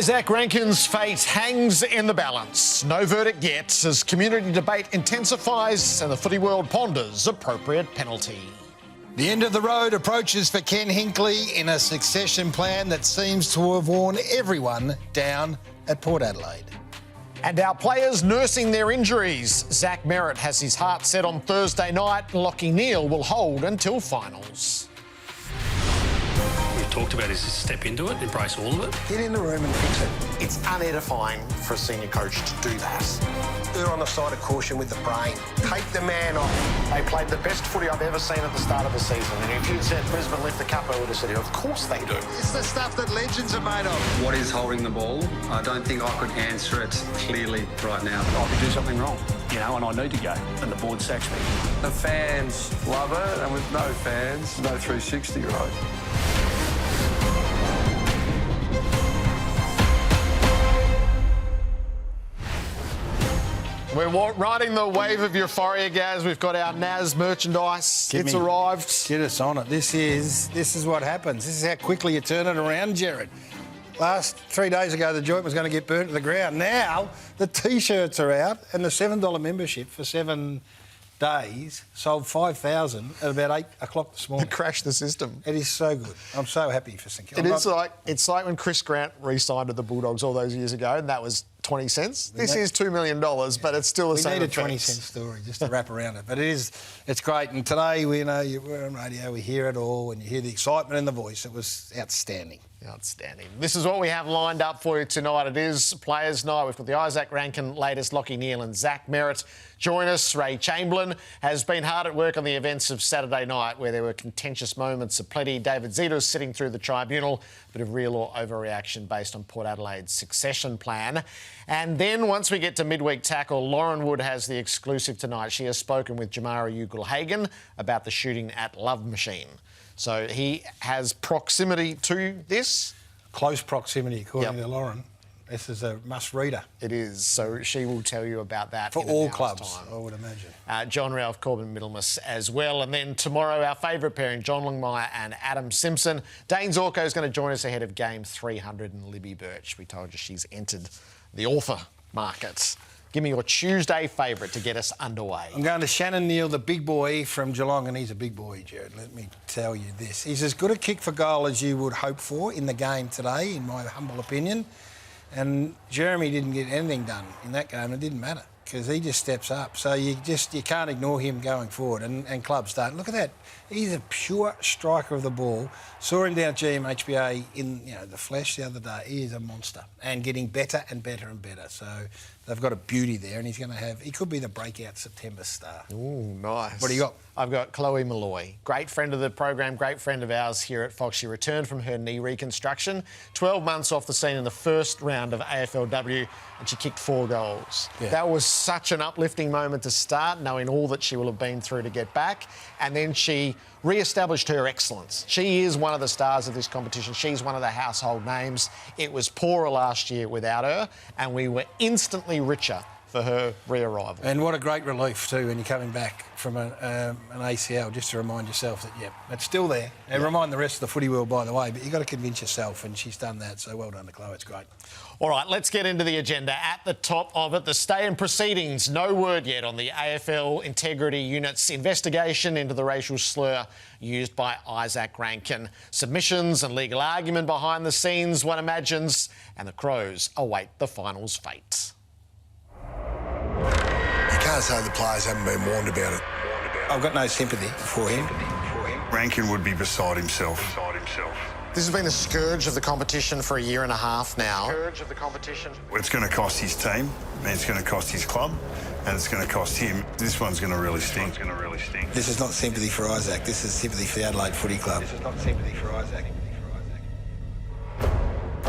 Zach Rankine's fate hangs in the balance. No verdict yet as community debate intensifies and the footy world ponders appropriate penalty. The end of the road approaches for Ken Hinckley in a succession plan that seems to have worn everyone down at Port Adelaide. And our players nursing their injuries. Zach Merrett has his heart set on Thursday night. Lachie Neale will hold until finals. We've talked about is to step into it, embrace all of it. Get in the room and fix it. It's unedifying for a senior coach to do that. Err on the side of caution with the brain. Take the man off. They played the best footy I've ever seen at the start of the season. And if you'd said Brisbane lift the cup, I would have said, of course they do. It's the stuff that legends are made of. What is holding the ball? I don't think I could answer it clearly right now. I could do something wrong, and I need to go, and the board sacks me. The fans love it, and with no fans, no 360, right? We're riding the wave of euphoria, Gaz. We've got our NAS merchandise. It's arrived. Get us on it. This is what happens. This is how quickly you turn it around, Jared. Last 3 days ago, the joint was going to get burnt to the ground. Now, the T-shirts are out and the $7 membership for 7 days sold 5,000 at about 8 o'clock this morning. Crashed the system. It is so good. I'm so happy for St Kilda. It's like when Chris Grant re-signed with the Bulldogs all those years ago, and that was 20 cents. This is $2 million, but it's still the same. We need a 20-cent story just to wrap around it. But it's great. And today, we're on radio, we hear it all, and you hear the excitement in the voice. It was outstanding. Outstanding. This is what we have lined up for you tonight. It is Players' Night. We've got the Isaac Rankine latest, Lachie Neale and Zach Merrett. Join us. Ray Chamberlain has been hard at work on the events of Saturday night where there were contentious moments aplenty. David Zito's sitting through the tribunal. A bit of real or overreaction based on Port Adelaide's succession plan. And then once we get to midweek tackle, Lauren Wood has the exclusive tonight. She has spoken with Jamara Ugle-Hagan about the shooting at Love Machine. So he has proximity to this. Close proximity, according to Lauren. This is a must-reader. It is. So she will tell you about that for all clubs, I would imagine. John Ralph Corbin Middlemas as well. And then tomorrow, our favourite pairing, John Longmire and Adam Simpson. Dane Zorko is going to join us ahead of game 300 and Libby Birch. We told you she's entered the author market. Give me your Tuesday favourite to get us underway. I'm going to Shannon Neale, the big boy from Geelong, and he's a big boy, Jared. Let me tell you this. He's as good a kick for goal as you would hope for in the game today, in my humble opinion. And Jeremy didn't get anything done in that game. It didn't matter because he just steps up. So you can't ignore him going forward, and clubs don't. Look at that. He's a pure striker of the ball. Saw him down at GMHBA in the flesh the other day. He is a monster and getting better and better and better. So they've got a beauty there, and he could be the breakout September star. Ooh, nice. What do you got? I've got Chloe Malloy, great friend of the program, great friend of ours here at Fox. She returned from her knee reconstruction, 12 months off the scene in the first round of AFLW, and she kicked 4 goals. Yeah. That was such an uplifting moment to start, knowing all that she will have been through to get back. And then she re-established her excellence. She is one of the stars of this competition. She's one of the household names. It was poorer last year without her, and we were instantly richer for her re-arrival. And what a great relief too when you're coming back from an ACL, just to remind yourself that, it's still there. And remind the rest of the footy world, by the way, but you've got to convince yourself, and she's done that, so well done to Chloe, it's great. All right, let's get into the agenda. At the top of it, the stay-in proceedings. No word yet on the AFL Integrity Unit's investigation into the racial slur used by Isaac Rankine. Submissions and legal argument behind the scenes, one imagines, and the Crows await the finals fate. You can't say the players haven't been warned about it. I've got no sympathy for him. Rankine would be beside himself. This has been the scourge of the competition for a year and a half now. It's going to cost his team, and it's going to cost his club, and it's going to cost him. This one's going to really stink. This is not sympathy for Isaac. This is sympathy for the Adelaide Footy Club. This is not sympathy for Isaac.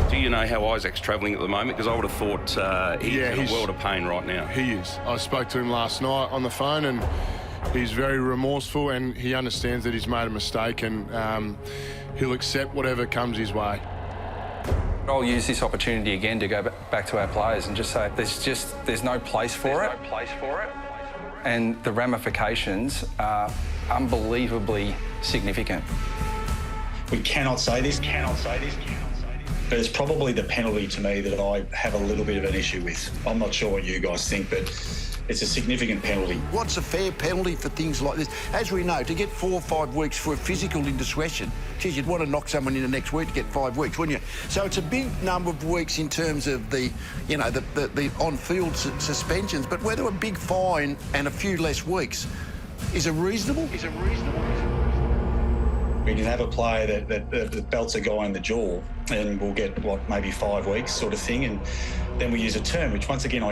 Do you know how Isaac's travelling at the moment? Because I would have thought he's in a world of pain right now. He is. I spoke to him last night on the phone, and he's very remorseful, and he understands that he's made a mistake, and he'll accept whatever comes his way. I'll use this opportunity again to go back to our players and just say there's no place for it. And the ramifications are unbelievably significant. We cannot say this. But it's probably the penalty to me that I have a little bit of an issue with. I'm not sure what you guys think, but it's a significant penalty. What's a fair penalty for things like this? As we know, to get 4 or 5 weeks for a physical indiscretion, geez, you'd want to knock someone in the next week to get 5 weeks, wouldn't you? So it's a big number of weeks in terms of the on-field suspensions, but whether a big fine and a few less weeks is it reasonable? We can have a player that belts a guy in the jaw and we'll get, maybe 5 weeks sort of thing, and then we use a term, which once again, I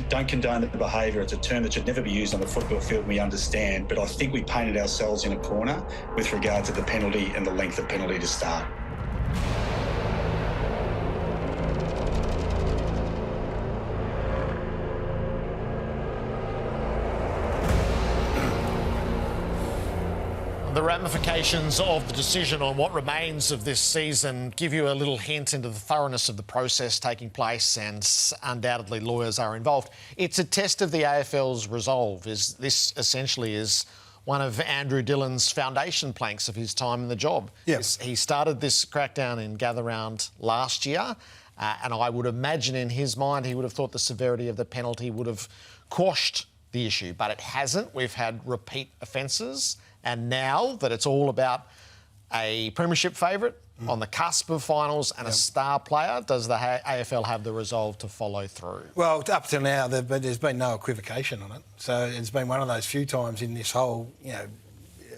don't condone the behaviour. It's a term that should never be used on the football field, we understand, but I think we painted ourselves in a corner with regard to the penalty and the length of penalty to start. The ramifications of the decision on what remains of this season give you a little hint into the thoroughness of the process taking place, and undoubtedly lawyers are involved. It's a test of the AFL's resolve. This essentially is one of Andrew Dillon's foundation planks of his time in the job. Yes. He started this crackdown in Gather Round last year, and I would imagine in his mind he would have thought the severity of the penalty would have quashed the issue, but it hasn't. We've had repeat offences. And now that it's all about a premiership favourite on the cusp of finals and a star player, does the AFL have the resolve to follow through? Well, up to now, there's been no equivocation on it. So it's been one of those few times in this whole,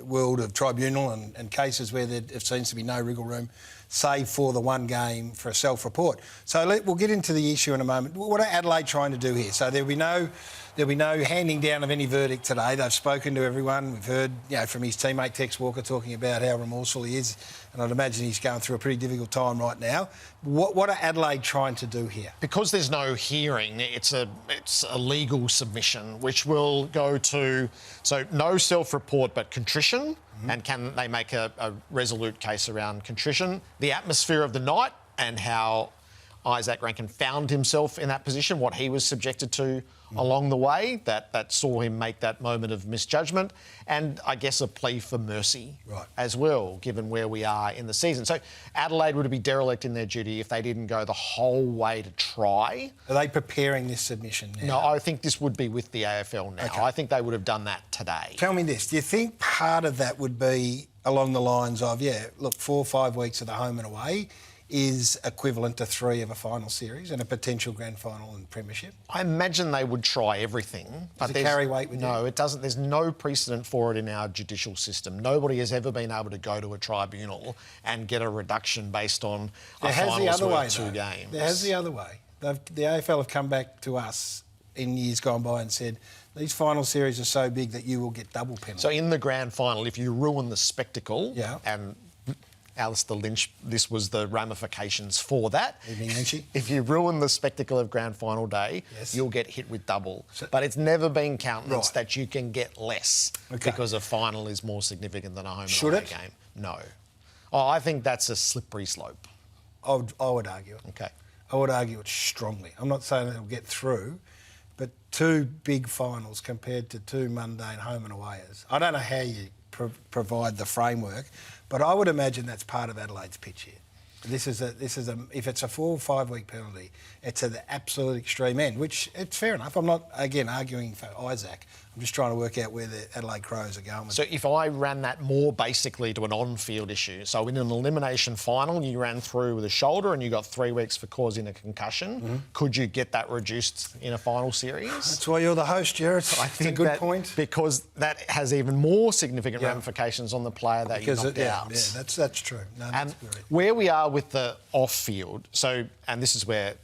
world of tribunal and cases where there seems to be no wriggle room, save for the one game for a self-report. So we'll get into the issue in a moment. What are Adelaide trying to do here? So there'll be no handing down of any verdict today. They've spoken to everyone. We've heard, from his teammate Tex Walker talking about how remorseful he is, and I'd imagine he's going through a pretty difficult time right now. What are Adelaide trying to do here? Because there's no hearing, it's a legal submission which will go to, so no self-report but contrition, and can they make a resolute case around contrition? The atmosphere of the night and how Zach Merrett found himself in that position, what he was subjected to along the way, that saw him make that moment of misjudgment, and I guess a plea for mercy as well, given where we are in the season. So Adelaide would be derelict in their duty if they didn't go the whole way to try. Are they preparing this submission now? No, I think this would be with the AFL now. Okay. I think they would have done that today. Tell me this, do you think part of that would be along the lines of, 4 or 5 weeks of the home and away is equivalent to 3 of a final series and a potential grand final and premiership? I imagine they would try everything. Does it carry weight with you? No, it doesn't. There's no precedent for it in our judicial system. Nobody has ever been able to go to a tribunal and get a reduction based on a finals worth 2 games. There has the other way. The AFL have come back to us in years gone by and said, these final series are so big that you will get double penalty. So in the grand final, if you ruin the spectacle, and Alistair Lynch, this was the ramifications for that. Evening, Lynchy. If you ruin the spectacle of grand final day, you'll get hit with double. But it's never been countenanced that you can get less because a final is more significant than a home and away game. No. Oh, I think that's a slippery slope. I would argue it. Okay. I would argue it strongly. I'm not saying it'll get through, but 2 big finals compared to 2 mundane home and awayers. I don't know how you provide the framework, but I would imagine that's part of Adelaide's pitch here. If it's a 4 or 5 week penalty, it's at the absolute extreme end, which it's fair enough. I'm not, again, arguing for Isaac. I'm just trying to work out where the Adelaide Crows are going with So if I ran that more basically to an on-field issue, so in an elimination final, you ran through with a shoulder and you got 3 weeks for causing a concussion, could you get that reduced in a final series? That's why you're the host, Jared. I think it's a good point. Because that has even more significant ramifications on the player that you knocked out. Yeah, that's true. No, that's good. Where we are with the off-field, and this is where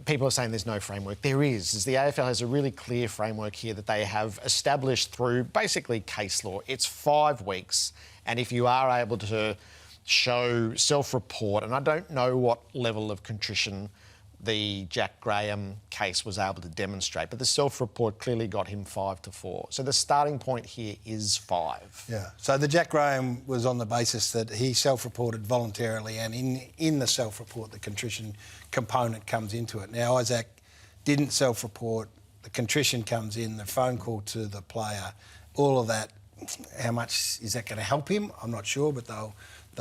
people are saying there's no framework. There is the AFL has a really clear framework here that they have established through basically case law. It's 5 weeks, and if you are able to show self-report, and I don't know what level of contrition the Jack Graham case was able to demonstrate, but the self-report clearly got him 5 to 4. So the starting point here is 5. Yeah. So the Jack Graham was on the basis that he self-reported voluntarily, and in the self-report, the contrition component comes into it. Now, Isaac didn't self-report. The contrition comes in, the phone call to the player, all of that. How much is that going to help him? I'm not sure, but they'll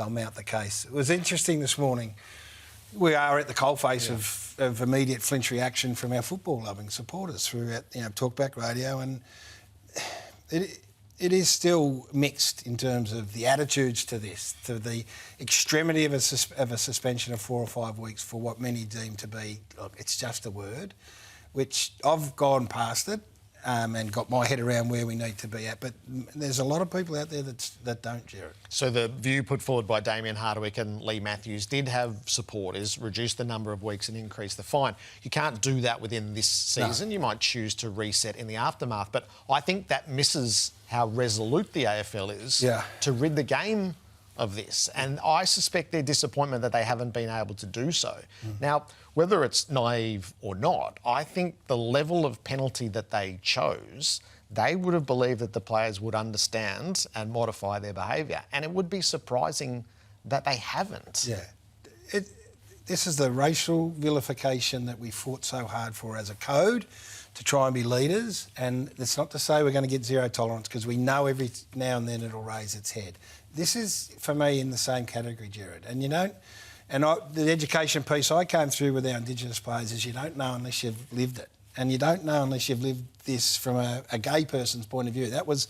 mount the case. It was interesting this morning. We are at the coalface of immediate flinch reaction from our football-loving supporters throughout, talkback radio, and it is still mixed in terms of the attitudes to this, to the extremity of a suspension of 4 or 5 weeks for what many deem to be, look, it's just a word, which I've gone past it and got my head around where we need to be at. But there's a lot of people out there that don't, Jared. So the view put forward by Damien Hardwick and Lee Matthews did have support, is reduce the number of weeks and increase the fine. You can't do that within this season. No. You might choose to reset in the aftermath. But I think that misses how resolute the AFL is to rid the game of this. And I suspect their disappointment that they haven't been able to do so. Now, whether it's naive or not, I think the level of penalty that they chose, they would have believed that the players would understand and modify their behaviour. And it would be surprising that they haven't. Yeah. This is the racial vilification that we fought so hard for as a code, to try and be leaders. And it's not to say we're going to get zero tolerance, because we know every now and then it'll raise its head. This is, for me, in the same category, Jared. And the education piece I came through with our Indigenous players is you don't know unless you've lived it. And you don't know unless you've lived this from a gay person's point of view. That was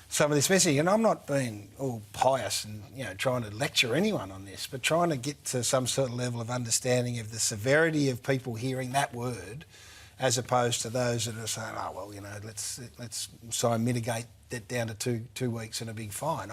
some of this messaging. And I'm not being all pious and, trying to lecture anyone on this, but trying to get to some certain level of understanding of the severity of people hearing that word, as opposed to those that are saying, oh, well, let's try and mitigate that down to two weeks and a big fine.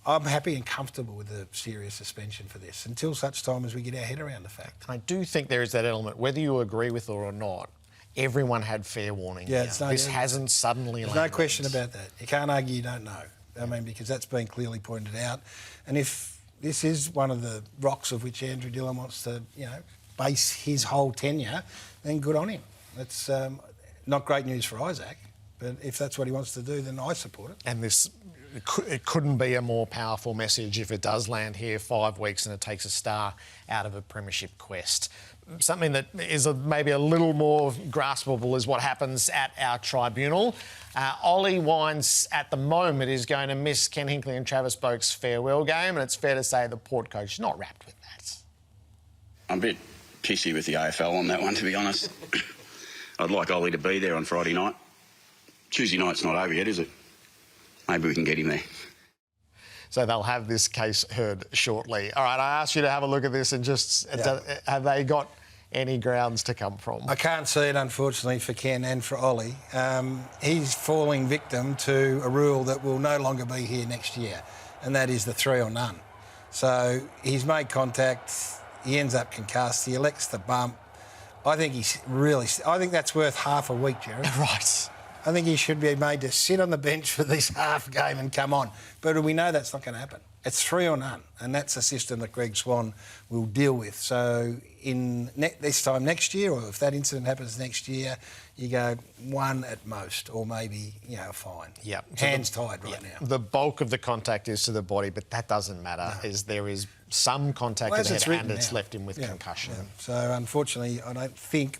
I'm happy and comfortable with a serious suspension for this until such time as we get our head around the fact. I do think there is that element, whether you agree with it or not, everyone had fair warning. Yeah, this hasn't suddenly landed. There's no question about that. You can't argue you don't know. I mean, because that's been clearly pointed out. And if this is one of the rocks of which Andrew Dillon wants to, base his whole tenure, then good on him. That's not great news for Isaac, but if that's what he wants to do, then I support it. And it couldn't be a more powerful message if it does land here 5 weeks and it takes a star out of a premiership quest. Something that is maybe a little more graspable is what happens at our tribunal. Ollie Wines at the moment is going to miss Ken Hinckley and Travis Boak's farewell game, and it's fair to say the Port coach is not wrapped with that. I'm a bit pissy with the AFL on that one, to be honest. I'd like Ollie to be there on Friday night. Tuesday night's not over yet, is it? Maybe we can get him there. So they'll have this case heard shortly. All right, I asked you to have a look at this and just, have they got any grounds to come from? I can't see it, unfortunately, for Ken and for Ollie. He's falling victim to a rule that will no longer be here next year, and that is the 3 or none. So he's made contact, he ends up concussed, he elects the bump. I think that's worth half a week, Jared. Right. I think he should be made to sit on the bench for this half game and come on. But we know that's not going to happen. It's 3 or none, and that's a system that Greg Swan will deal with. So this time next year, or if that incident happens next year, you go 1 at most, or maybe, a fine. Yeah. Hands tied right now. The bulk of the contact is to the body, but that doesn't matter, as there is some contact to the head and it's left him with concussion. Yeah. So, unfortunately, I don't think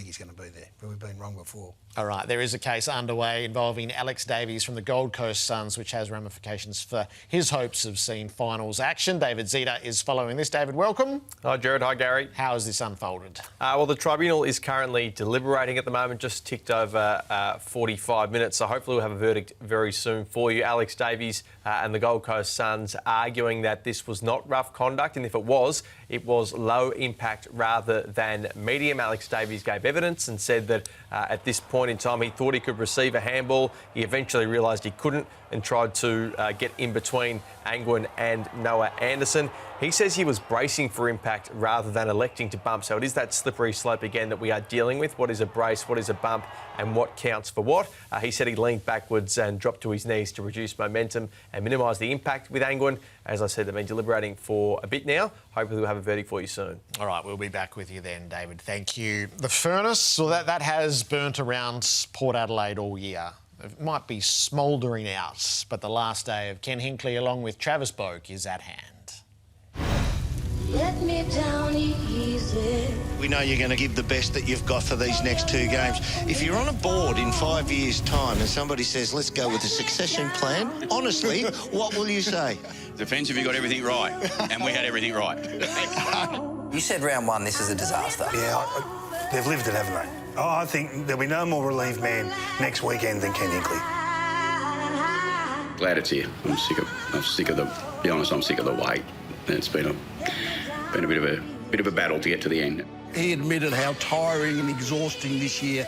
he's going to be there, but we've been wrong before. All right, there is a case underway involving Alex Davies from the Gold Coast Suns, which has ramifications for his hopes of seeing finals action. David Zita is following this. David, welcome. Hi, Jared. Hi, Gary. How has this unfolded? Well, the Tribunal is currently deliberating at the moment, just ticked over 45 minutes, so hopefully we'll have a verdict very soon for you. Alex Davies and the Gold Coast Suns arguing that this was not rough conduct, and if it was low impact rather than medium. Alex Davies gave evidence and said that at this point in time he thought he could receive a handball. He eventually realised he couldn't and tried to get in between Angwin and Noah Anderson. He says he was bracing for impact rather than electing to bump. So it is that slippery slope again that we are dealing with. What is a brace, what is a bump, and what counts for what? He said he leaned backwards and dropped to his knees to reduce momentum and minimise the impact with Angwin. As I said, they've been deliberating for a bit now. Hopefully we'll have a verdict for you soon. All right, we'll be back with you then, David. Thank you. The furnace, well, that has burnt around Port Adelaide all year. It might be smouldering out, but the last day of Ken Hinckley along with Travis Boak is at hand. Let me down easy. We know you're going to give the best that you've got for these next 2 games. If you're on a board in 5 years' time and somebody says, let's go with a succession plan, honestly, what will you say? Depends if you got everything right. And we had everything right. You said round one, this is a disaster. Yeah, they've lived it, haven't they? Oh, I think there'll be no more relieved man next weekend than Ken Hinckley. Glad it's here. I'm sick of the. Be honest, I'm sick of the wait. It's been a bit of a battle to get to the end. He admitted how tiring and exhausting this year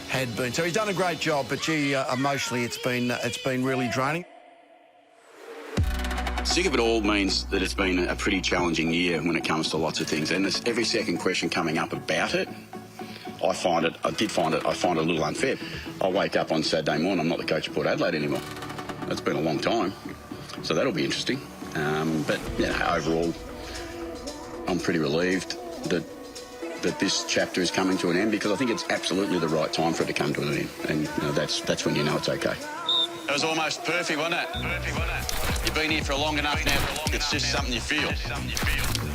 had been. So he's done a great job, but gee, emotionally, it's been really draining. Sick of it all means that it's been a pretty challenging year when it comes to lots of things, and there's every second question coming up about it. I find it a little unfair. I wake up on Saturday morning, I'm not the coach of Port Adelaide anymore. It's been a long time, so that'll be interesting. But yeah, overall, I'm pretty relieved that this chapter is coming to an end, because I think it's absolutely the right time for it to come to an end, and that's when you know it's okay. It was almost perfect, wasn't it? You've been here for long enough now. It's just something you feel.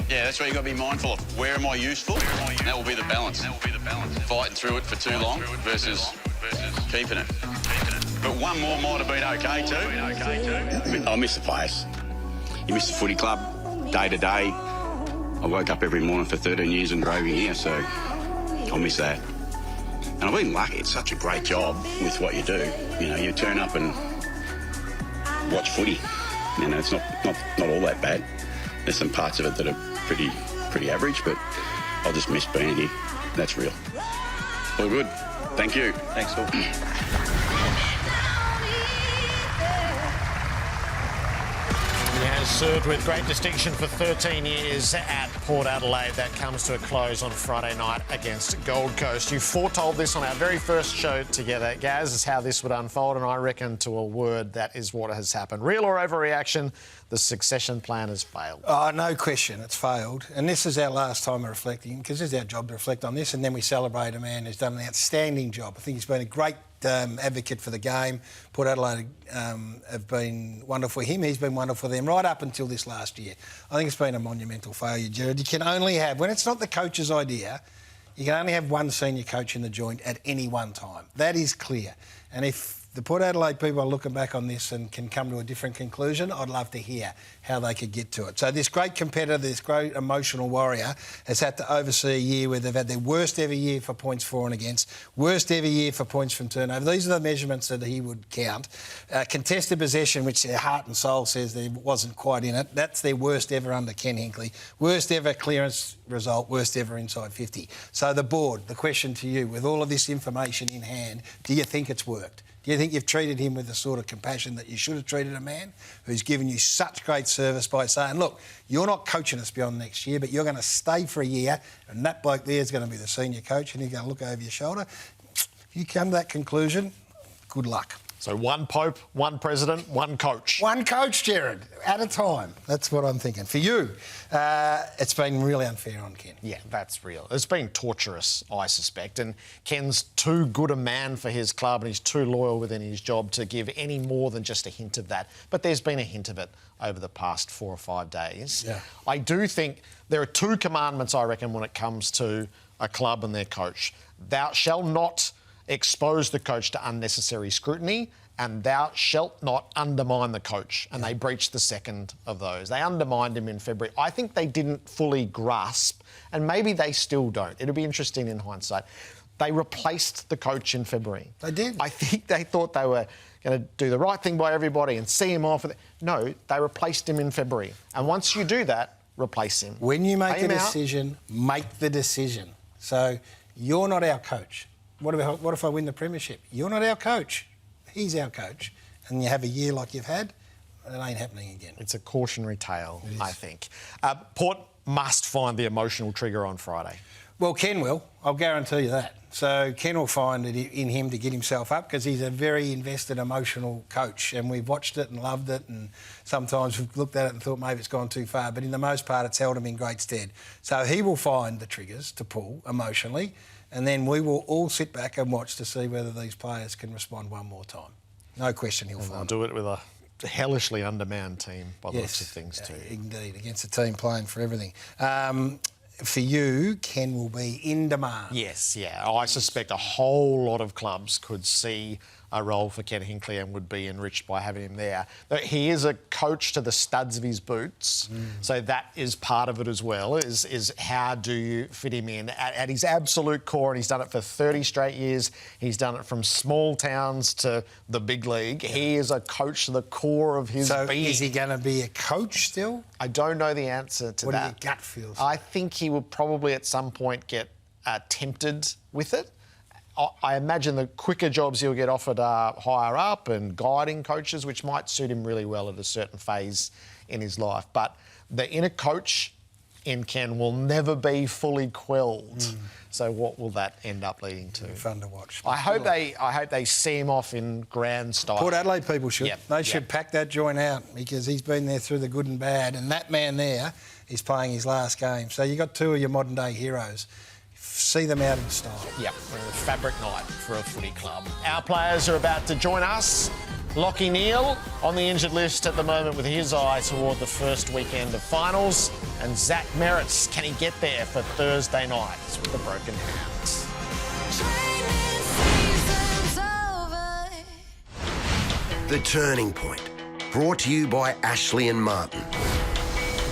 Yeah, that's what you've got to be mindful of. Where am I useful? That will be the balance. Fighting through it for too long versus keeping it. But one more might have been okay too. I miss the players. You miss the footy club, day to day. I woke up every morning for 13 years and drove here, so I'll miss that. And I've been lucky. It's such a great job with what you do. You know, you turn up and watch footy. You know, it's not all that bad. There's some parts of it that are pretty average, but I'll just miss being here. That's real. All good. Thank you. Thanks, all. He has served with great distinction for 13 years at Port Adelaide. That comes to a close on Friday night against Gold Coast. You foretold this on our very first show together, Gaz, is how this would unfold, and I reckon to a word that is what has happened. Real or overreaction, the succession plan has failed. Oh, no question, it's failed. And this is our last time of reflecting, because it's our job to reflect on this, and then we celebrate a man who's done an outstanding job. I think he's been a great advocate for the game. Port Adelaide have been wonderful for him. He's been wonderful for them right up until this last year. I think it's been a monumental failure, Jared. You can only have, when it's not the coach's idea, you can only have one senior coach in the joint at any one time. That is clear. And if the Port Adelaide people are looking back on this and can come to a different conclusion, I'd love to hear how they could get to it. So this great competitor, this great emotional warrior, has had to oversee a year where they've had their worst ever year for points for and against, worst ever year for points from turnover. These are the measurements that he would count. Contested possession, which their heart and soul says there wasn't quite in it, that's their worst ever under Ken Hinckley. Worst ever clearance result, worst ever inside 50. So the board, the question to you, with all of this information in hand, do you think it's worked? Do you think you've treated him with the sort of compassion that you should have treated a man who's given you such great service by saying, look, you're not coaching us beyond next year, but you're going to stay for a year, and that bloke there is going to be the senior coach, and he's going to look over your shoulder. If you come to that conclusion, good luck. So one pope, one president, one coach. One coach, Jared, at a time. That's what I'm thinking. For you, it's been really unfair on Ken. Yeah, that's real. It's been torturous, I suspect, and Ken's too good a man for his club and he's too loyal within his job to give any more than just a hint of that. But there's been a hint of it over the past 4 or 5 days. Yeah. I do think there are 2 commandments, I reckon, when it comes to a club and their coach. Thou shalt not expose the coach to unnecessary scrutiny, and thou shalt not undermine the coach. And they breached the second of those. They undermined him in February. I think they didn't fully grasp, and maybe they still don't. It'll be interesting in hindsight. They replaced the coach in February. They did. I think they thought they were going to do the right thing by everybody and see him off. No, they replaced him in February. And once you do that, replace him. When you make a decision, make the decision. So you're not our coach. What if I win the premiership? You're not our coach. He's our coach. And you have a year like you've had, it ain't happening again. It's a cautionary tale, I think. Port must find the emotional trigger on Friday. Well, Ken will. I'll guarantee you that. So Ken will find it in him to get himself up, because he's a very invested, emotional coach, and we've watched it and loved it, and sometimes we've looked at it and thought maybe it's gone too far, but in the most part it's held him in great stead. So he will find the triggers to pull emotionally, and then we will all sit back and watch to see whether these players can respond one more time. No question he'll find. They'll do it with a hellishly undermanned team by the looks of things too. Indeed, against a team playing for everything. For you, Ken will be in demand. Yes, yeah. I suspect a whole lot of clubs could see a role for Ken Hinckley and would be enriched by having him there. But he is a coach to the studs of his boots, so that is part of it as well, is how do you fit him in at his absolute core, and he's done it for 30 straight years. He's done it from small towns to the big league. He is a coach to the core of his being. Is he going to be a coach still? I don't know the answer to that. What do your gut feels? I think he will probably at some point get tempted with it. I imagine the quicker jobs he'll get offered are higher up and guiding coaches, which might suit him really well at a certain phase in his life. But the inner coach in Ken will never be fully quelled. So what will that end up leading to? Fun to watch. I hope they see him off in grand style. Port Adelaide people should. Yep. They should pack that joint out because he's been there through the good and bad, and that man there is playing his last game. So you got two of your modern day heroes. See them out in style. Yep, we're a fabric night for a footy club. Our players are about to join us. Lachie Neale on the injured list at the moment with his eye toward the first weekend of finals. And Zach Merrett, can he get there for Thursday night with the broken hands? The Turning Point, brought to you by Ashley and Martin.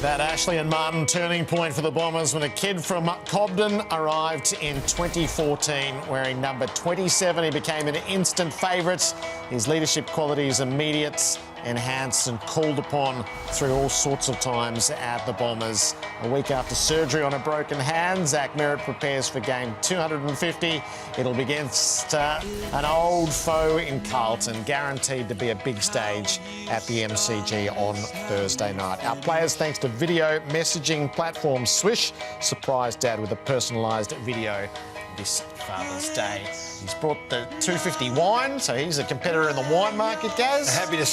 That Ashley and Martin turning point for the Bombers when a kid from Cobden arrived in 2014 wearing number 27. He became an instant favourite. His leadership qualities immediate, enhanced and called upon through all sorts of times at the Bombers. A week after surgery on a broken hand, Zach Merrett prepares for game 250. It'll be against an old foe in Carlton, guaranteed to be a big stage at the MCG on Thursday night. Our players, thanks to video messaging platform Swish, surprised Dad with a personalised video this Father's Day. He's brought the 250 wine, so he's a competitor in the wine market, Gaz. Happy to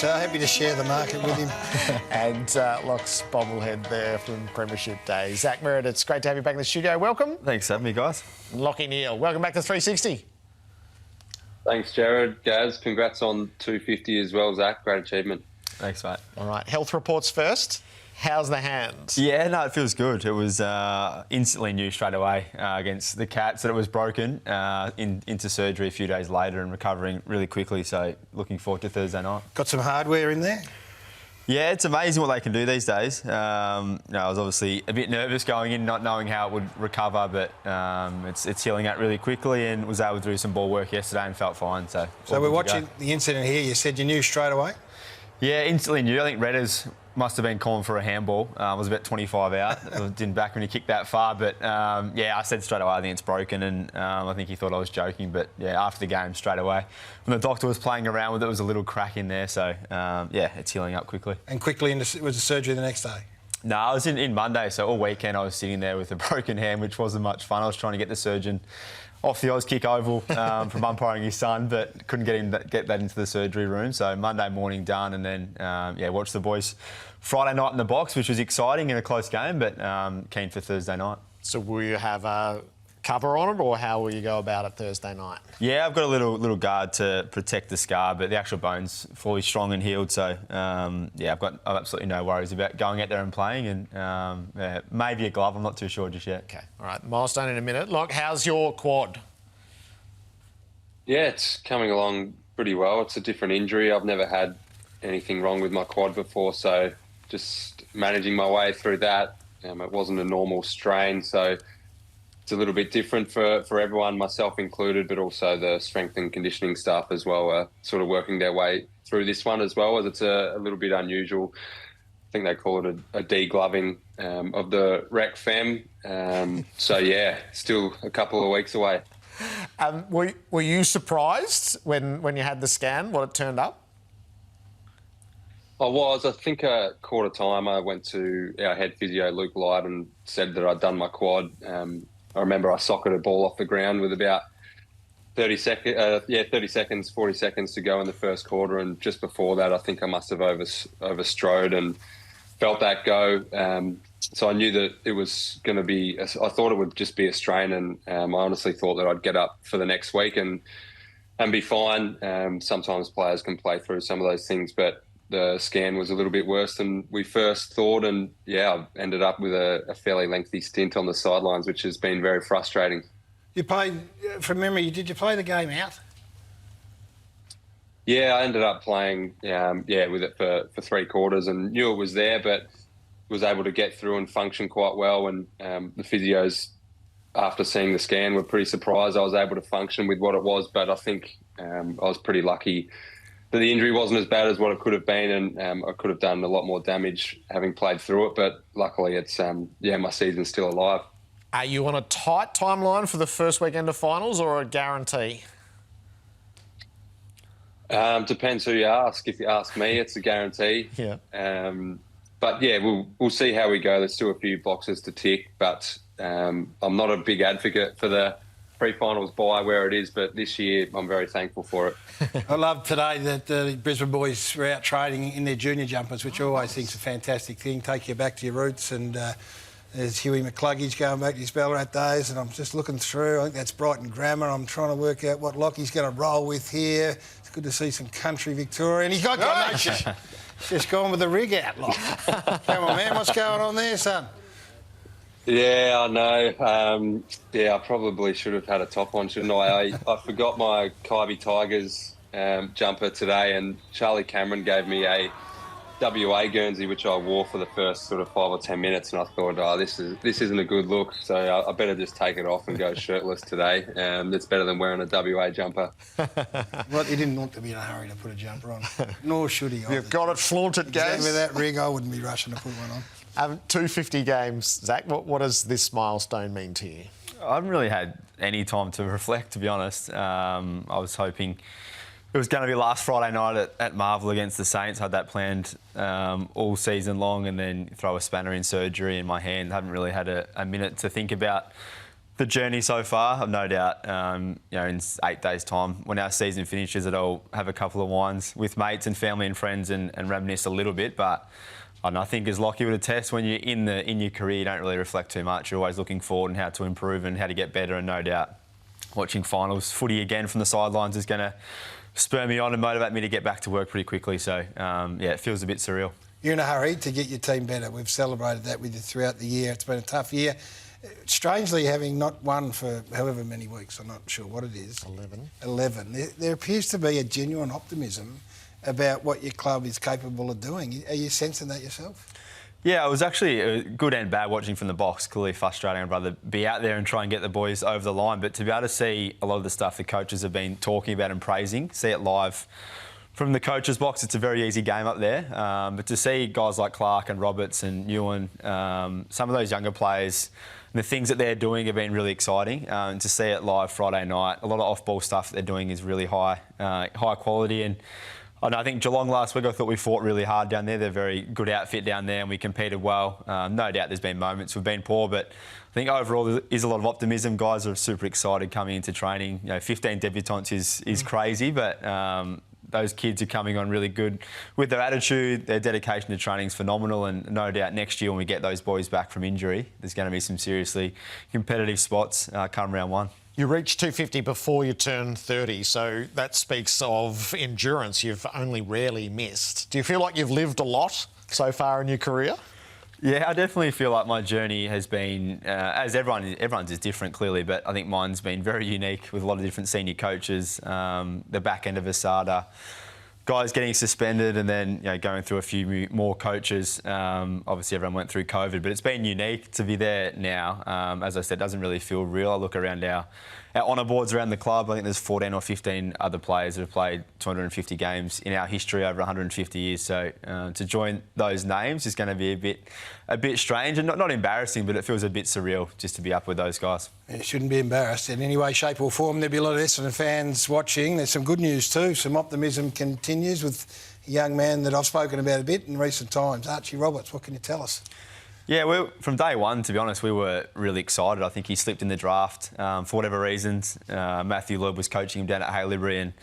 share the market with him. And Locke's bobblehead there from Premiership Day. Zach Merrett, it's great to have you back in the studio. Welcome. Thanks for having me, guys. Lachie Neale, welcome back to 360. Thanks, Jared. Gaz, congrats on 250 as well, Zach. Great achievement. Thanks, mate. All right, health reports first. How's the hand? Yeah, no, it feels good. It was instantly knew straight away against the Cats that it was broken, into surgery a few days later and recovering really quickly. So looking forward to Thursday night. Got some hardware in there? Yeah, it's amazing what they can do these days. I was obviously a bit nervous going in, not knowing how it would recover, but it's healing out really quickly and was able to do some ball work yesterday and felt fine. So we're watching the incident here. You said you knew straight away? Yeah, instantly knew. I think Redders must have been calling for a handball. I was about 25 out. I didn't back when he kicked that far, but yeah, I said straight away I think it's broken, and I think he thought I was joking, but yeah, after the game straight away, when the doctor was playing around with it, there was a little crack in there, so yeah, it's healing up quickly. And quickly was the surgery the next day? No, I was in Monday, so all weekend I was sitting there with a broken hand, which wasn't much fun. I was trying to get the surgeon off the Oz kick oval from umpiring his son, but couldn't get that into the surgery room. So Monday morning done, and then yeah, watched the boys Friday night in the box, which was exciting in a close game, but keen for Thursday night. So will you have a cover on it, or how will you go about it Thursday night? Yeah, I've got a little guard to protect the scar, but the actual bone's fully strong and healed. So yeah, I've absolutely no worries about going out there and playing, and yeah, maybe a glove. I'm not too sure just yet. Okay, all right. Milestone in a minute. Look, how's your quad? Yeah, it's coming along pretty well. It's a different injury. I've never had anything wrong with my quad before, so just managing my way through that. It wasn't a normal strain, so it's a little bit different for everyone, myself included, but also the strength and conditioning staff as well are sort of working their way through this one as well, as it's a little bit unusual. I think they call it a degloving of the rec fem. So yeah, still a couple of weeks away. Were you surprised when you had the scan, what it turned up? I was. I think a quarter time I went to our head physio, Luke Light, and said that I'd done my quad. I remember I socketed a ball off the ground with about 40 seconds to go in the first quarter, and just before that I think I must have overstrode and felt that go. So I knew that it was going to be, I thought it would just be a strain, and I honestly thought that I'd get up for the next week and be fine. Sometimes players can play through some of those things, but the scan was a little bit worse than we first thought, and yeah, I ended up with a fairly lengthy stint on the sidelines, which has been very frustrating. You played, from memory, did you play the game out? Yeah, I ended up playing with it for 3 quarters, and knew it was there, but was able to get through and function quite well. And the physios, after seeing the scan, were pretty surprised I was able to function with what it was. But I think I was pretty lucky that the injury wasn't as bad as what it could have been, and I could have done a lot more damage having played through it. But luckily, it's my season's still alive. Are you on a tight timeline for the first weekend of finals or a guarantee? Depends who you ask. If you ask me, it's a guarantee. Yeah. But yeah, we'll see how we go. There's still a few boxes to tick, but I'm not a big advocate for the pre-finals bye where it is, but this year I'm very thankful for it. I love today that the Brisbane boys were out trading in their junior jumpers, which I always think is a fantastic thing. Take you back to your roots. And there's Huey McCluggage going back to his Ballarat days, and I'm just looking through. I think that's Brighton Grammar. I'm trying to work out what Lachie's going to roll with here. It's good to see some country Victorian. He's got no, just gone with the rig out, Lock. Come on, man, what's going on there, son? Yeah, I know. I probably should have had a top on, shouldn't I? I forgot my Kybe Tigers jumper today, and Charlie Cameron gave me a WA Guernsey, which I wore for the first sort of 5 or 10 minutes, and I thought, this isn't a good look, so I better just take it off and go shirtless today. It's better than wearing a WA jumper. Well, he didn't look to be in a hurry to put a jumper on, nor should he. You've got it flaunted, guys. With that rig, I wouldn't be rushing to put one on. 250 games, Zach. What does this milestone mean to you? I haven't really had any time to reflect, to be honest. I was hoping it was going to be last Friday night at Marvel against the Saints. I had that planned all season long, and then throw a spanner in surgery in my hand. I haven't really had a minute to think about the journey so far. I've no doubt, in 8 days' time, when our season finishes, that I'll have a couple of wines with mates and family and friends and reminisce a little bit. But I think, as Lachie would attest, when you're in your career, you don't really reflect too much. You're always looking forward and how to improve and how to get better. And no doubt, watching finals footy again from the sidelines is going to spur me on and motivate me to get back to work pretty quickly. So, it feels a bit surreal. You're in a hurry to get your team better. We've celebrated that with you throughout the year. It's been a tough year. Strangely, having not won for however many weeks, I'm not sure what it is. 11. There appears to be a genuine optimism about what your club is capable of doing. Are you sensing that yourself? Yeah, it was actually good and bad watching from the box. Clearly frustrating. I'd rather be out there and try and get the boys over the line. But to be able to see a lot of the stuff the coaches have been talking about and praising, see it live from the coaches' box, it's a very easy game up there. But to see guys like Clark and Roberts and Ewan, some of those younger players, the things that they're doing have been really exciting. And to see it live Friday night, a lot of off-ball stuff that they're doing is really high quality. And I think Geelong last week, I thought we fought really hard down there. They're a very good outfit down there, and we competed well. No doubt there's been moments we've been poor, but I think overall there is a lot of optimism. Guys are super excited coming into training. 15 debutants is crazy, but those kids are coming on really good with their attitude. Their dedication to training is phenomenal, and no doubt next year when we get those boys back from injury, there's going to be some seriously competitive spots come round one. You reached 250 before you turned 30, so that speaks of endurance you've only rarely missed. Do you feel like you've lived a lot so far in your career? Yeah, I definitely feel like my journey has been, as everyone's is different clearly, but I think mine's been very unique with a lot of different senior coaches, the back end of Asada, guys getting suspended and then going through a few more coaches. Obviously everyone went through COVID, but it's been unique to be there now. As I said, it doesn't really feel real. I look around our honour boards around the club. I think there's 14 or 15 other players that have played 250 games in our history over 150 years. So to join those names is going to be a bit strange and not embarrassing, but it feels a bit surreal just to be up with those guys. You shouldn't be embarrassed in any way, shape or form. There'll be a lot of Essendon fans watching. There's some good news too. Some optimism continues with a young man that I've spoken about a bit in recent times, Archie Roberts. What can you tell us? Yeah, from day one, to be honest, we were really excited. I think he slipped in the draft for whatever reasons. Matthew Loeb was coaching him down at Haileybury, and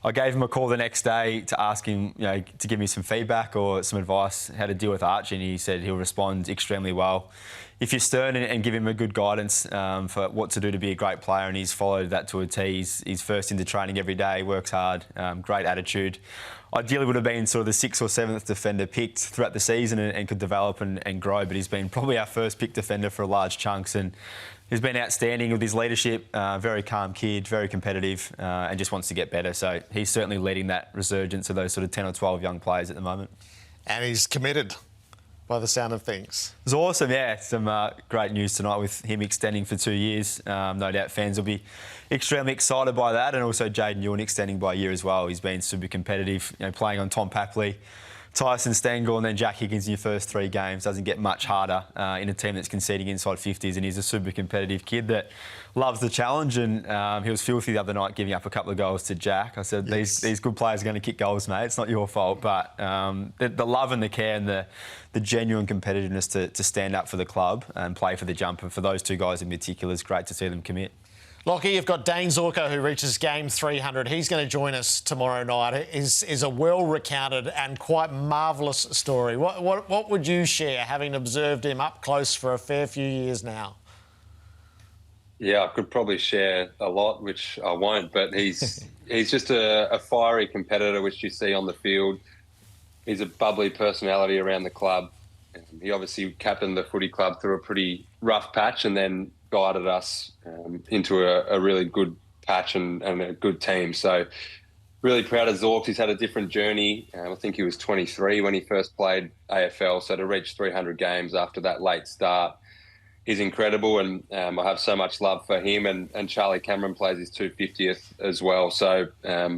I gave him a call the next day to ask him, to give me some feedback or some advice how to deal with Archie, and he said he'll respond extremely well if you're stern and give him a good guidance for what to do to be a great player, and he's followed that to a T. He's first into training every day, works hard, great attitude. Ideally would have been sort of the 6th or 7th defender picked throughout the season and could develop and grow, but he's been probably our first pick defender for large chunks, and he's been outstanding with his leadership, very calm kid, very competitive, and just wants to get better. So he's certainly leading that resurgence of those sort of 10 or 12 young players at the moment. And he's committed, by the sound of things. It's awesome, yeah. Some great news tonight with him extending for 2 years. No doubt fans will be extremely excited by that, and also Jaden Ewan extending by a year as well. He's been super competitive, playing on Tom Papley, Tyson Stengel and then Jack Higgins in your first 3 games. Doesn't get much harder in a team that's conceding inside 50s, and he's a super competitive kid that loves the challenge, and he was filthy the other night giving up a couple of goals to Jack. I said, these good players are going to kick goals, mate. It's not your fault, but the love and the care and the genuine competitiveness to stand up for the club and play for the jump, and for those 2 guys in particular, it's great to see them commit. Lachie, you've got Dane Zorko, who reaches game 300. He's going to join us tomorrow night. Is a well-recounted and quite marvellous story. What would you share, having observed him up close for a fair few years now? Yeah, I could probably share a lot, which I won't, but he's just a fiery competitor, which you see on the field. He's a bubbly personality around the club. He obviously captained the footy club through a pretty rough patch and then guided us into a really good patch and a good team. So really proud of Zorks. He's had a different journey. I think he was 23 when he first played AFL. So to reach 300 games after that late start is incredible. And I have so much love for him. And Charlie Cameron plays his 250th as well. So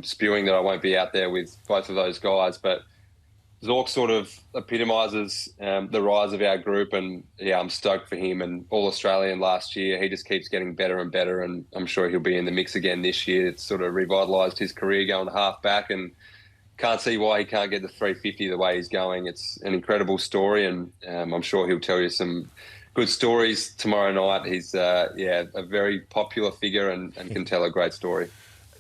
spewing that I won't be out there with both of those guys. But Zork sort of epitomises the rise of our group, and yeah, I'm stoked for him. And All-Australian last year, he just keeps getting better and better, and I'm sure he'll be in the mix again this year. It's sort of revitalised his career going half back, and can't see why he can't get the 350 the way he's going. It's an incredible story, and I'm sure he'll tell you some good stories tomorrow night. He's a very popular figure and can tell a great story.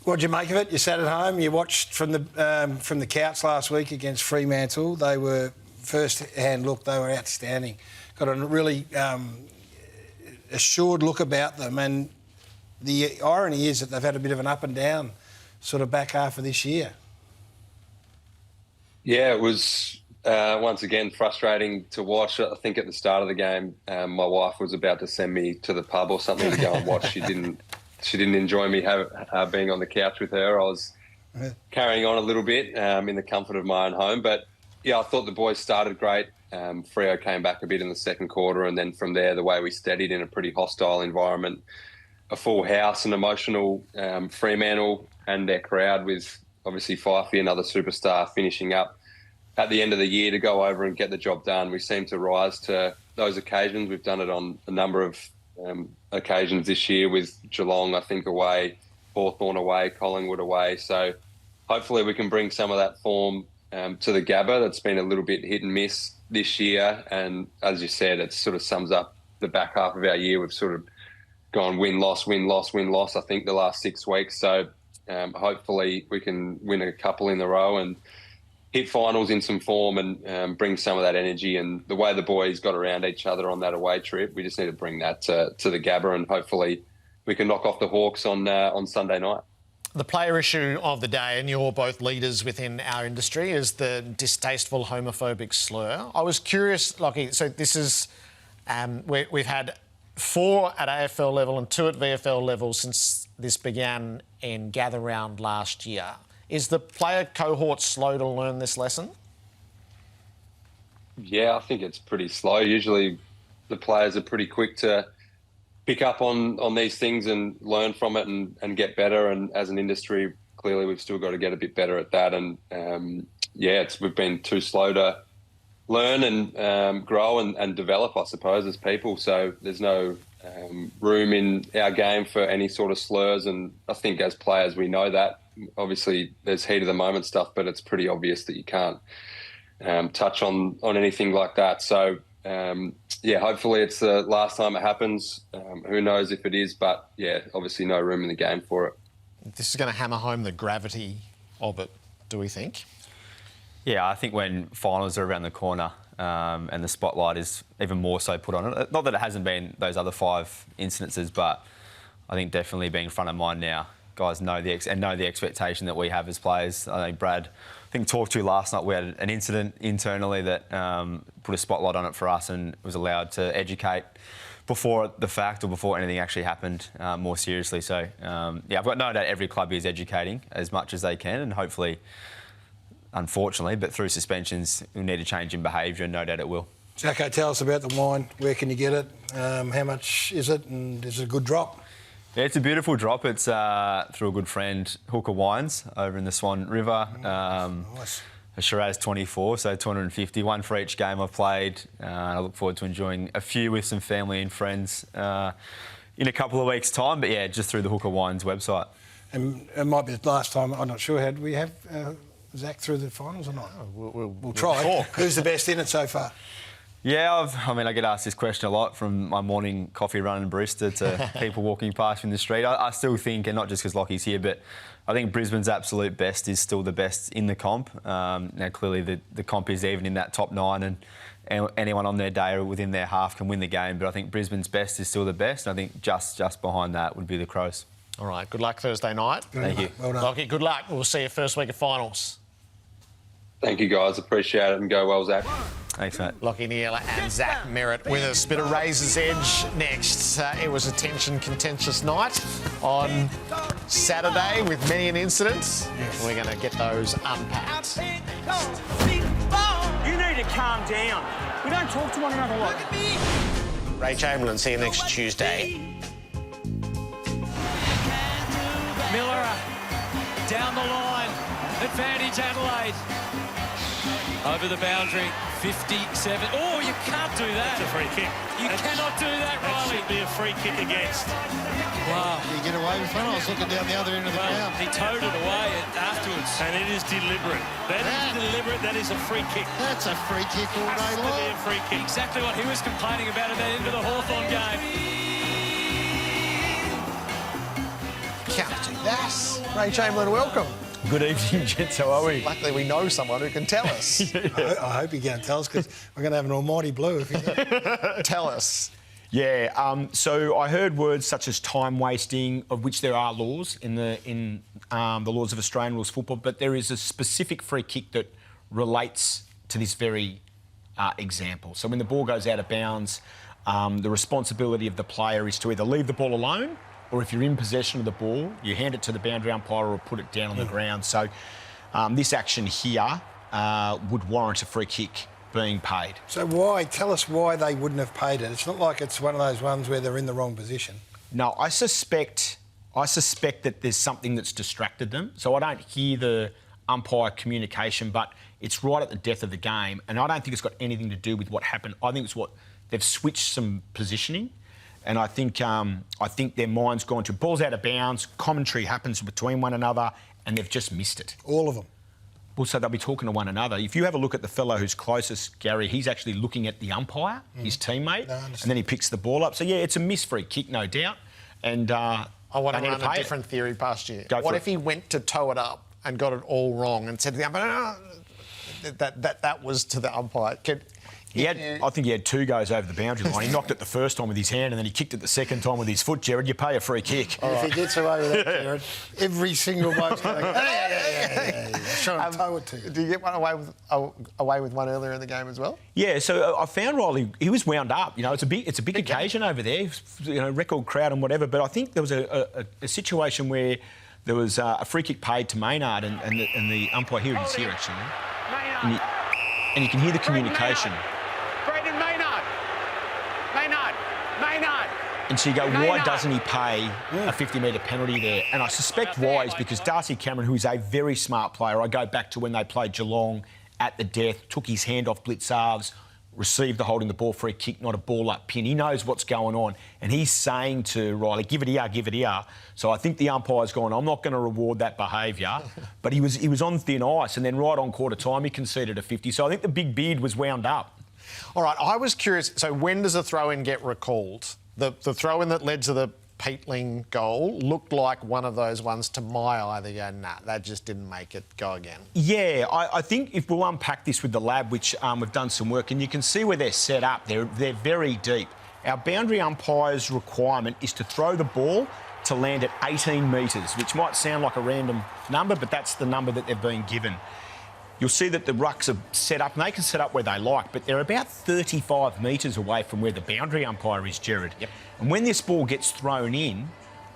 What'd you make of it? You sat at home, you watched from the couch last week against Fremantle. They were, first-hand look, they were outstanding. Got a really assured look about them, and the irony is that they've had a bit of an up and down sort of back half of this year. Yeah, it was once again frustrating to watch. I think at the start of the game, my wife was about to send me to the pub or something to go and watch. She didn't enjoy me being on the couch with her. I was carrying on a little bit in the comfort of my own home. But, yeah, I thought the boys started great. Freo came back a bit in the second quarter, and then from there, the way we steadied in a pretty hostile environment, a full house, an emotional Fremantle and their crowd with obviously Fifey, another superstar, finishing up at the end of the year to go over and get the job done. We seem to rise to those occasions. We've done it on a number of occasions this year with Geelong, I think, away, Hawthorn away, Collingwood away. So hopefully we can bring some of that form to the Gabba. That's been a little bit hit and miss this year. And as you said, it sort of sums up the back half of our year. We've sort of gone win-loss, win-loss, win-loss, I think, the last 6 weeks. So hopefully we can win a couple in a row and hit finals in some form and bring some of that energy. And the way the boys got around each other on that away trip, we just need to bring that to the Gabba, and hopefully we can knock off the Hawks on Sunday night. The player issue of the day, and you're both leaders within our industry, is the distasteful homophobic slur. I was curious, Lachie, so this is, we've had 4 at AFL level and 2 at VFL level since this began in Gather Round last year. Is the player cohort slow to learn this lesson? Yeah, I think it's pretty slow. Usually the players are pretty quick to pick up on these things and learn from it and get better. And as an industry, clearly we've still got to get a bit better at that. And, we've been too slow to learn and grow and develop, I suppose, as people. So there's no room in our game for any sort of slurs. And I think as players we know that. Obviously, there's heat of the moment stuff, but it's pretty obvious that you can't touch on anything like that. So, hopefully it's the last time it happens. Who knows if it is, but, obviously no room in the game for it. This is going to hammer home the gravity of it, do we think? Yeah, I think when finals are around the corner, and the spotlight is even more so put on it. Not that it hasn't been those other 5 incidences, but I think definitely being front of mind now. Guys know the expectation that we have as players. I think Brad, talked to last night. We had an incident internally that put a spotlight on it for us and was allowed to educate before the fact or before anything actually happened more seriously. So, I've got no doubt every club is educating as much as they can, and hopefully, unfortunately, but through suspensions, we'll need a change in behaviour, and no doubt it will. Jacko, tell us about the wine. Where can you get it? How much is it? And is it a good drop? Yeah, it's a beautiful drop. It's through a good friend, Hooker Wines, over in the Swan River. Nice. A Shiraz 24, so 250, one for each game I've played. I look forward to enjoying a few with some family and friends in a couple of weeks' time. But yeah, just through the Hooker Wines website. And it might be the last time, I'm not sure. Had we have Zach through the finals or not? We'll try. Who's the best in it so far? Yeah, I get asked this question a lot, from my morning coffee run and barista to people walking past in the street. I still think, and not just because Lachie's here, but I think Brisbane's absolute best is still the best in the comp. Now, clearly the comp is even in that top 9, and anyone on their day or within their half can win the game. But I think Brisbane's best is still the best. And I think just behind that would be the Crows. All right, good luck Thursday night. Thank you. Well done. Lachie, good luck. We'll see you first week of finals. Thank you, guys. Appreciate it, and go well, Zach. Thanks, mate. Lachie Neale and Zach Merrett with us. Bit of Razor's Edge next. It was a contentious night on Saturday with many an incident. Yes. We're going to get those unpacked. You need to calm down. We don't talk to one another like that. Ray Chamberlain, see you next Tuesday. Miller down the line. Advantage Adelaide. Over the boundary, 57. Oh, you can't do that. It's a free kick. You cannot do that, Riley. That should be a free kick against. Wow. You get away with one. I was looking down the other end of the ground. He towed it away afterwards. And it is deliberate. That is deliberate. That is a free kick. That's a free kick all day long. Has to be a free kick. Exactly what he was complaining about at that end of the Hawthorn game. Can't do that. Ray Chamberlain, welcome. Good evening, gents. How are we? Luckily, we know someone who can tell us. I hope you're going to tell us, because we're going to have an almighty blue if you don't. Tell us. Yeah, so I heard words such as time wasting, of which there are laws in the laws of Australian rules football, but there is a specific free kick that relates to this very example. So when the ball goes out of bounds, the responsibility of the player is to either leave the ball alone, or if you're in possession of the ball, you hand it to the boundary umpire or put it down on the ground. So this action here would warrant a free kick being paid. So why? Tell us why they wouldn't have paid it. It's not like it's one of those ones where they're in the wrong position. No, I suspect that there's something that's distracted them. So I don't hear the umpire communication, but it's right at the death of the game, and I don't think it's got anything to do with what happened. I think it's what they've switched some positioning. And I think their mind's gone to balls out of bounds, commentary happens between one another, and they've just missed it. All of them. Well, so they'll be talking to one another. If you have a look at the fellow who's closest, Gary, he's actually looking at the umpire, his teammate, and then he picks the ball up. So, yeah, it's a missed free kick, no doubt. And I want to run a different theory past you. What if he went to toe it up and got it all wrong and said to the umpire, that was to the umpire? I think he had 2 goes over the boundary line. He knocked it the first time with his hand, and then he kicked it the second time with his foot. Jared, you pay a free kick. If he gets away with that, Jared, every single bloke's going, trying to tow it to you. Do you get one away with one earlier in the game as well? Yeah, so I found Riley, he was wound up. You know, it's a big occasion over there, you know, record crowd and whatever. But I think there was a situation where there was a free kick paid to Maynard, and the umpire, here it is here actually. And you can hear the communication. And so you go, why doesn't he pay a 50-metre penalty there? And I suspect why is because Darcy Cameron, who is a very smart player, I go back to when they played Geelong at the death, took his hand off Blitzarves, received the holding the ball free kick, not a ball-up pin. He knows what's going on. And he's saying to Riley, give it here, give it here. So I think the umpire's gone, I'm not going to reward that behaviour. But he was on thin ice, and then right on quarter time he conceded a 50. So I think the big beard was wound up. All right, I was curious, so when does a throw-in get recalled? The throw-in that led to the Peatling goal looked like one of those ones to my eye that go, nah, that just didn't make it, go again. Yeah, I think if we'll unpack this with the lab, which we've done some work, and you can see where they're set up, they're very deep. Our boundary umpire's requirement is to throw the ball to land at 18 metres, which might sound like a random number, but that's the number that they've been given. You'll see that the rucks are set up, and they can set up where they like, but they're about 35 metres away from where the boundary umpire is, Jared. Yep. And when this ball gets thrown in,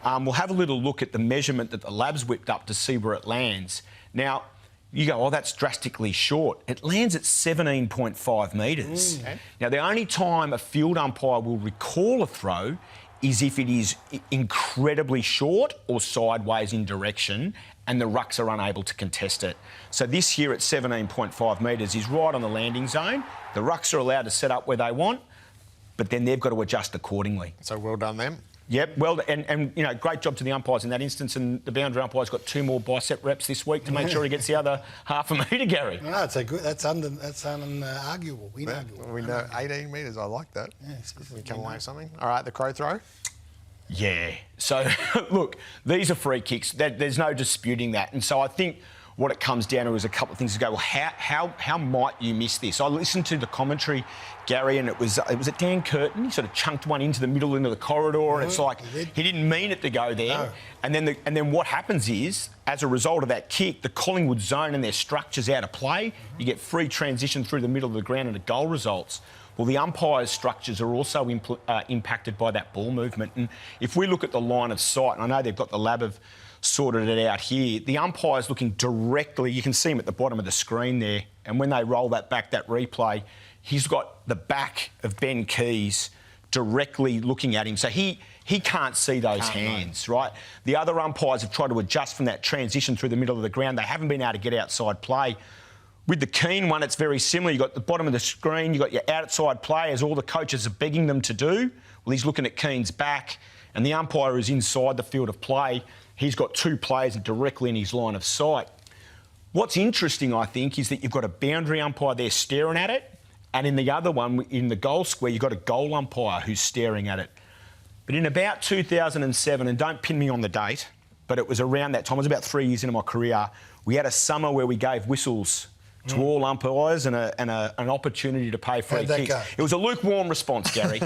we'll have a little look at the measurement that the lab's whipped up to see where it lands. Now, you go, oh, that's drastically short. It lands at 17.5 metres. Okay. Now, the only time a field umpire will recall a throw is if it is incredibly short or sideways in direction and the rucks are unable to contest it. So this here at 17.5 metres is right on the landing zone. The rucks are allowed to set up where they want, but then they've got to adjust accordingly. So well done them. Yep, well, and you know, great job to the umpires in that instance, and the boundary umpire's got 2 more bicep reps this week to make sure he gets the other half a metre, Gary. No, that's unarguable, inarguable. We know 18 metres, I like that. Yes, we come away with something. All right, the crow throw. Yeah. So, look, these are free kicks. There's no disputing that. And so I think what it comes down to is a couple of things to go, well, how might you miss this? I listened to the commentary, Gary, and it was at Dan Curtin. He sort of chunked one into the middle, into the corridor, and it's like he didn't mean it to go there. No. And then what happens is, as a result of that kick, the Collingwood zone and their structure's out of play. You get free transition through the middle of the ground and a goal results. Well, the umpires' structures are also impacted by that ball movement. And if we look at the line of sight, and I know they've got the lab have sorted it out here, the umpire's looking directly, you can see him at the bottom of the screen there, and when they roll that back, that replay, he's got the back of Ben Keys directly looking at him. So he can't see those hands, right? The other umpires have tried to adjust from that transition through the middle of the ground. They haven't been able to get outside play. With the Keane one, it's very similar. You've got the bottom of the screen, you've got your outside play, as all the coaches are begging them to do. Well, he's looking at Keane's back, and the umpire is inside the field of play. He's got 2 players directly in his line of sight. What's interesting, I think, is that you've got a boundary umpire there staring at it, and in the other one, in the goal square, you've got a goal umpire who's staring at it. But in about 2007, and don't pin me on the date, but it was around that time, it was about 3 years into my career, we had a summer where we gave whistles to all umpires and an opportunity to pay free kicks. It was a lukewarm response, Gary,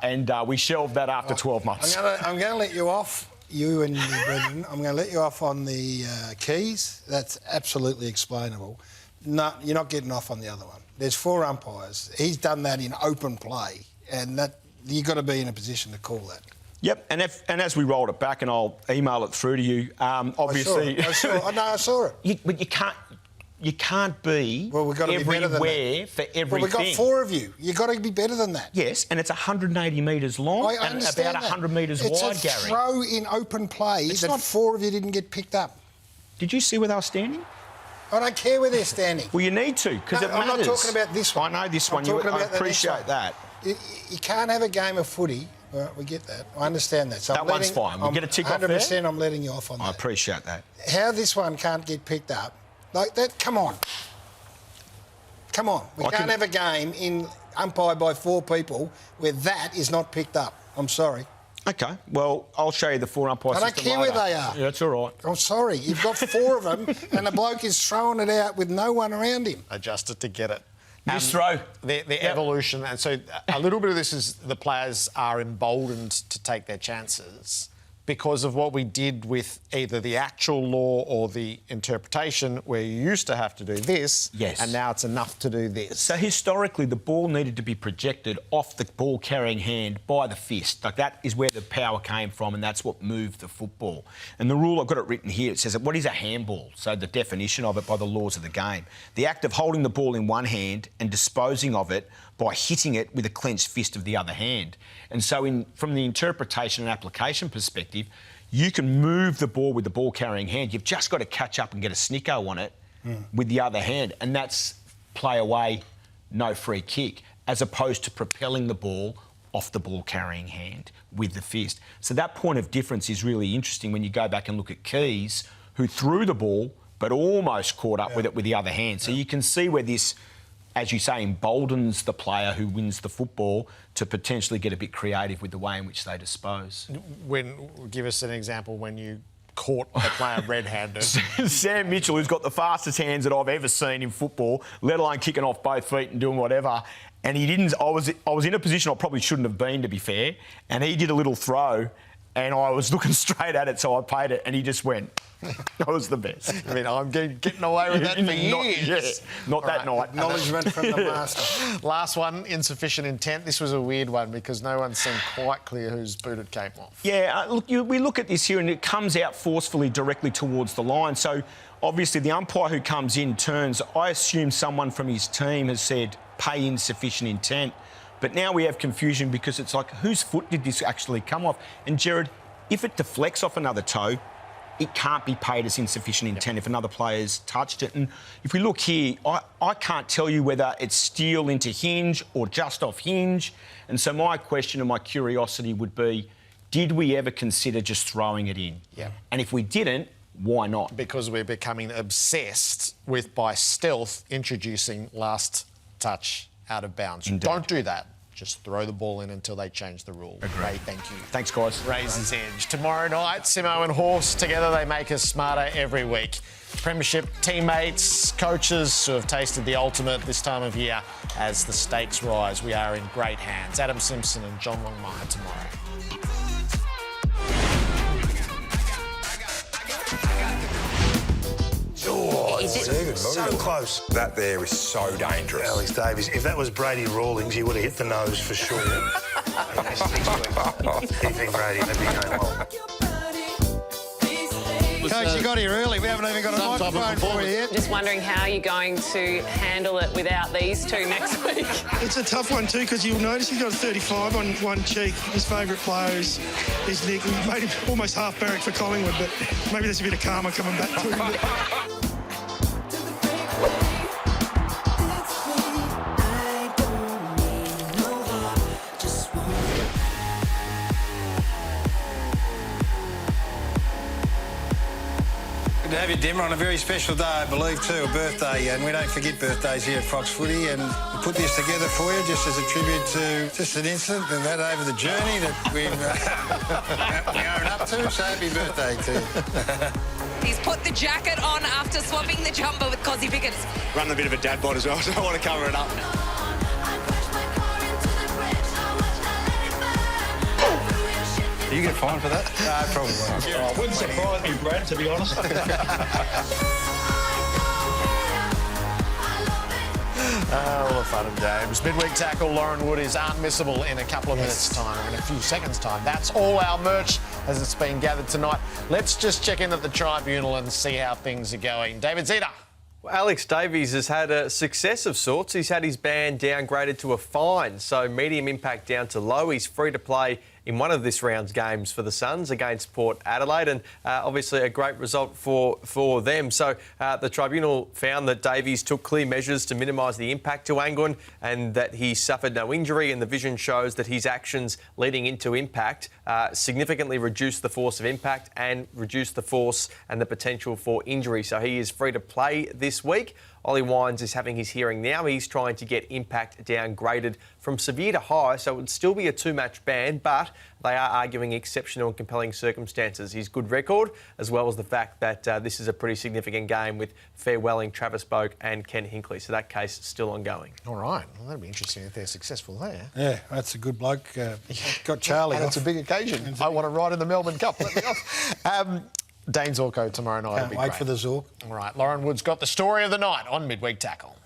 and we shelved that after 12 months. I'm going to let you off, you and your brethren. I'm going to let you off on the keys. That's absolutely explainable. No, you're not getting off on the other one. There's 4 umpires. He's done that in open play, and that you've got to be in a position to call that. Yep, and as we rolled it back, and I'll email it through to you, obviously... I saw it. But you can't be everywhere for everything. Well, we've got 4 of you. You've got to be better than that. Yes, and it's 180 metres long and about 100 metres wide, Gary. It's a throw in open play that 4 of you didn't get picked up. Did you see where they were standing? I don't care where they're standing. Well, you need to, because it matters. I'm not talking about this one. I know this one. I appreciate that. You can't have a game of footy. All right, we get that. I understand that. So that one's fine. We get a tick off there. 100%, I'm letting you off on that. I appreciate that. How this one can't get picked up, like that, come on. Come on. We can't have a game umpired by 4 people where that is not picked up. I'm sorry. OK, well, I'll show you the 4 umpire system. I don't care where they are. Yeah, that's all right. I'm sorry. You've got 4 of them and the bloke is throwing it out with no one around him. Adjusted to get it. This throw. The evolution. And so a little bit of this is the players are emboldened to take their chances because of what we did with either the actual law or the interpretation, where you used to have to do this, and now it's enough to do this. So historically, the ball needed to be projected off the ball-carrying hand by the fist. Like, that is where the power came from, and that's what moved the football. And the rule, I've got it written here, it says, what is a handball? So the definition of it by the laws of the game. The act of holding the ball in one hand and disposing of it by hitting it with a clenched fist of the other hand. And so from the interpretation and application perspective, you can move the ball with the ball-carrying hand. You've just got to catch up and get a snicko on it with the other hand, and that's play away, no free kick, as opposed to propelling the ball off the ball-carrying hand with the fist. So that point of difference is really interesting when you go back and look at Keys, who threw the ball but almost caught up with it with the other hand. So you can see where this as you say, emboldens the player who wins the football to potentially get a bit creative with the way in which they dispose. Give us an example when you caught a player red-handed. Sam Mitchell, who's got the fastest hands that I've ever seen in football, let alone kicking off both feet and doing whatever. And he didn't. I was in a position I probably shouldn't have been, to be fair. And he did a little throw, and I was looking straight at it, so I paid it, and he just went. That was the best. I mean, I'm getting away with that for years. Not that night. Acknowledgement from the master. Last one, insufficient intent. This was a weird one because no one seemed quite clear whose boot it came off. Yeah, we look at this here and it comes out forcefully directly towards the line. So, obviously, the umpire who comes in turns. I assume someone from his team has said, pay insufficient intent. But now we have confusion because it's like, whose foot did this actually come off? And, Jared, if it deflects off another toe, it can't be paid as insufficient intent if another player's touched it. And if we look here, I can't tell you whether it's steel into hinge or just off hinge. And so my question and my curiosity would be, did we ever consider just throwing it in? Yeah. And if we didn't, why not? Because we're becoming obsessed with, by stealth, introducing last touch out of bounds. Indeed. Don't do that. Just throw the ball in until they change the rule. Agreed. Ray, thank you. Thanks, guys. Razor's Edge. Tomorrow night, Simo and Horse, together they make us smarter every week. Premiership teammates, coaches who have tasted the ultimate this time of year as the stakes rise. We are in great hands. Adam Simpson and John Longmire tomorrow. Oh, so close. That there is so dangerous. Alex Davies, if that was Brady Rawlings, he would have hit the nose for sure. Evening, Brady. That'd be going well. Coach, you got here early. We haven't even got a microphone for you yet. Just wondering how you're going to handle it without these two next week. It's a tough one too, because you'll notice he's got a 35 on one cheek. His favourite player is Nick. We made him almost half barrack for Collingwood, but maybe there's a bit of karma coming back to him. To have your dimmer on a very special day, I believe, too, a birthday, and we don't forget birthdays here at Fox Footy, and we put this together for you just as a tribute to just an incident we've had over the journey that we've own up to, so happy birthday to you. He's put the jacket on after swapping the jumper with Cozzy Pickens. Running a bit of a dad bod as well, so I want to cover it up. Do you get fined for that? No, probably won't. Oh, wouldn't surprise me, Brad, to be honest. All the fun and games. Midweek tackle, Lauren Wood is unmissable in a couple of minutes' time, or in a few seconds' time. That's all our merch as it's been gathered tonight. Let's just check in at the Tribunal and see how things are going. David Zeta. Well, Alex Davies has had a success of sorts. He's had his ban downgraded to a fine, so medium impact down to low. He's free to play in one of this round's games for the Suns against Port Adelaide, and obviously a great result for them. So the Tribunal found that Davies took clear measures to minimise the impact to Angwin and that he suffered no injury, and the vision shows that his actions leading into impact significantly reduced the force of impact and reduced the force and the potential for injury. So he is free to play this week. Ollie Wines is having his hearing now. He's trying to get impact downgraded from severe to high, so it would still be a two-match ban, but they are arguing exceptional and compelling circumstances. His good record, as well as the fact that this is a pretty significant game with farewelling Travis Boak and Ken Hinckley, so that case is still ongoing. All right. Well, that'd be interesting if they're successful there. Yeah, that's a good bloke. Got Charlie And off. it's a big occasion. I want to ride in the Melbourne Cup. Let me off. Dane Zorko tomorrow night. Can't wait for the Zork. All right. Lauren Wood's got the story of the night on Midweek Tackle.